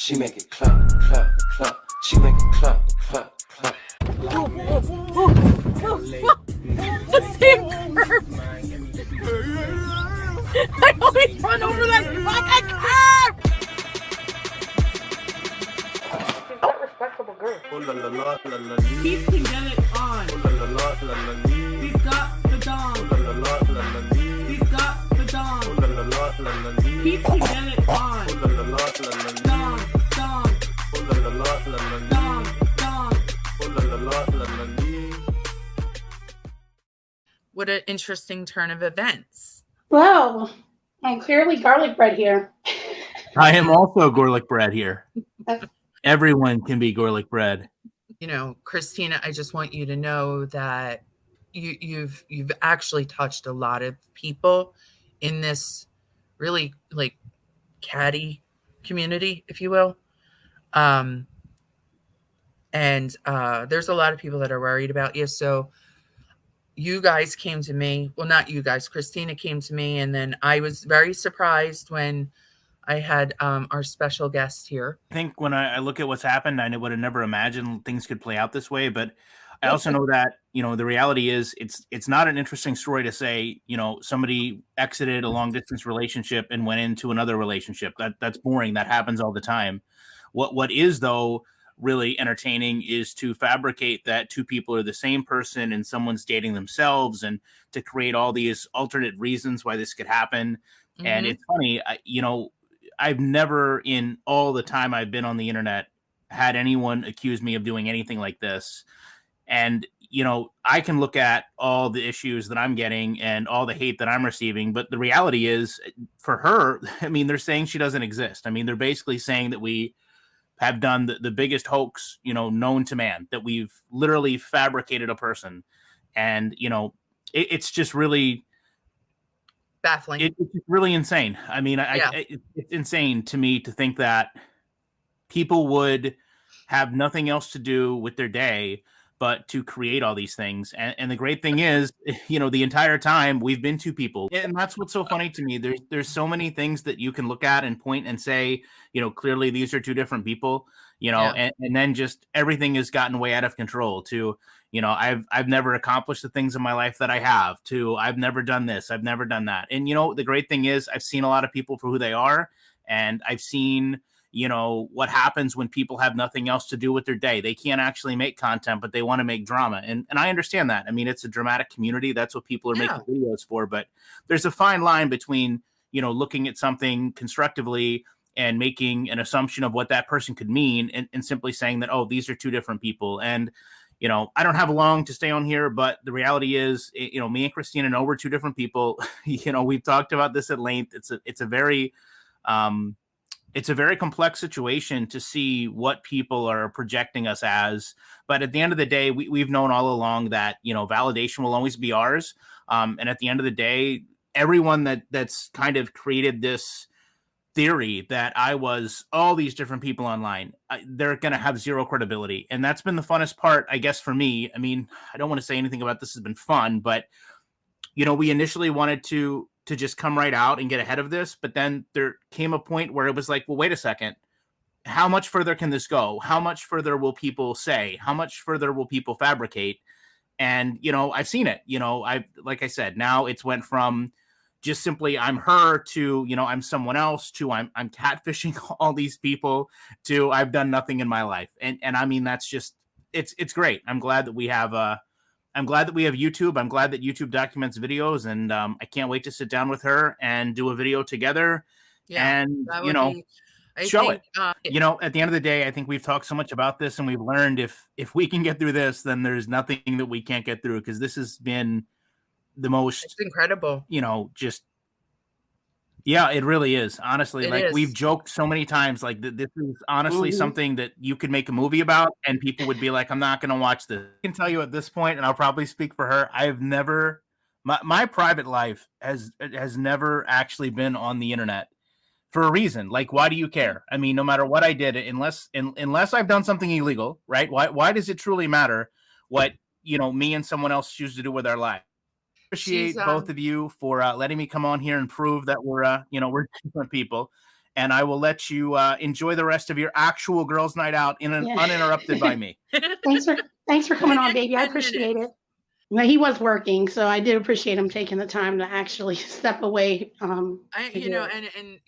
She make it clap, clap, clap. She make it clap, clap, clap. The same curve. I always run over that fucking curve. She's not respectable girl. He can get it on. He's got the dong. He's got the dong. He can get it on. Dong, dong. Dong, dong. What an interesting turn of events. Well, I'm clearly garlic bread here. I am also Gorlic bread here. Everyone can be Gorlic bread. You know, Kristina, I just want you to know that you've actually touched a lot of people in this really like catty community, if you will. And there's a lot of people that are worried about you. So you guys came to me. Well, not you guys. Kristina came to me, and then I was very surprised when I had our special guest here. I think when I look at what's happened, I would have never imagined things could play out this way. But I also know that, you know, the reality is it's not an interesting story to say, you know, somebody exited a long distance relationship and went into another relationship. That's boring. That happens all the time. What is, though, really entertaining is to fabricate that two people are the same person and someone's dating themselves, and to create all these alternate reasons why this could happen. Mm-hmm. And it's funny, you know, I've never in all the time I've been on the internet had anyone accuse me of doing anything like this. And, you know, I can look at all the issues that I'm getting and all the hate that I'm receiving. But the reality is, for her, I mean, they're saying she doesn't exist. I mean, they're basically saying that we have done the biggest hoax, you know, known to man, that we've literally fabricated a person. And, you know, it's just really baffling. It's really insane. I mean, it's insane to me to think that people would have nothing else to do with their day but to create all these things. And the great thing is, you know, the entire time we've been two people. And that's what's so funny to me. There's so many things that you can look at and point and say, you know, clearly these are two different people, you know, and then just everything has gotten way out of control to, you know, I've never accomplished the things in my life that I have, to I've never done this, I've never done that. And, you know, the great thing is I've seen a lot of people for who they are, and I've seen, you know, what happens when people have nothing else to do with their day. They can't actually make content, but they want to make drama. And I understand that. I mean, it's a dramatic community. That's what people are making videos for. But there's a fine line between, you know, looking at something constructively and making an assumption of what that person could mean, and simply saying that, oh, these are two different people. And, you know, I don't have long to stay on here, but the reality is, you know, me and Kristina know we're two different people. You know, we've talked about this at length. It's a very complex situation to see what people are projecting us as. But at the end of the day, we've known all along that, you know, validation will always be ours. And at the end of the day, everyone that's kind of created this theory that I was all these different people online, they're going to have zero credibility. And that's been the funnest part, I guess, for me. I mean, I don't want to say anything about this has been fun, but, you know, we initially wanted to just come right out and get ahead of this. But then there came a point where it was like, well, wait a second. How much further can this go? How much further will people say? How much further will people fabricate? And, you know, I've seen it. You know, like I said, now it's went from just simply I'm her to, you know, I'm someone else, to I'm catfishing all these people, to I've done nothing in my life. And I mean, that's just, it's great. I'm glad that we have YouTube. I'm glad that YouTube documents videos, and I can't wait to sit down with her and do a video together. Yeah, and, you know, show it. You know, at the end of the day, I think we've talked so much about this, and we've learned if we can get through this, then there's nothing that we can't get through, because this has been the most, it's incredible, you know, just, yeah, it really is. Honestly, we've joked so many times, like this is honestly something that you could make a movie about, and people would be like, I'm not going to watch this. I can tell you at this point, and I'll probably speak for her, I've never, my private life has never actually been on the internet for a reason. Like, why do you care? I mean, no matter what I did, unless I've done something illegal, right? Why does it truly matter what, you know, me and someone else choose to do with our life? Appreciate both of you for letting me come on here and prove that we're different people. and I will let you enjoy the rest of your actual girls' night out uninterrupted by me. Thanks for coming on, baby. I appreciate it. No, he was working, so I did appreciate him taking the time to actually step away. You know, and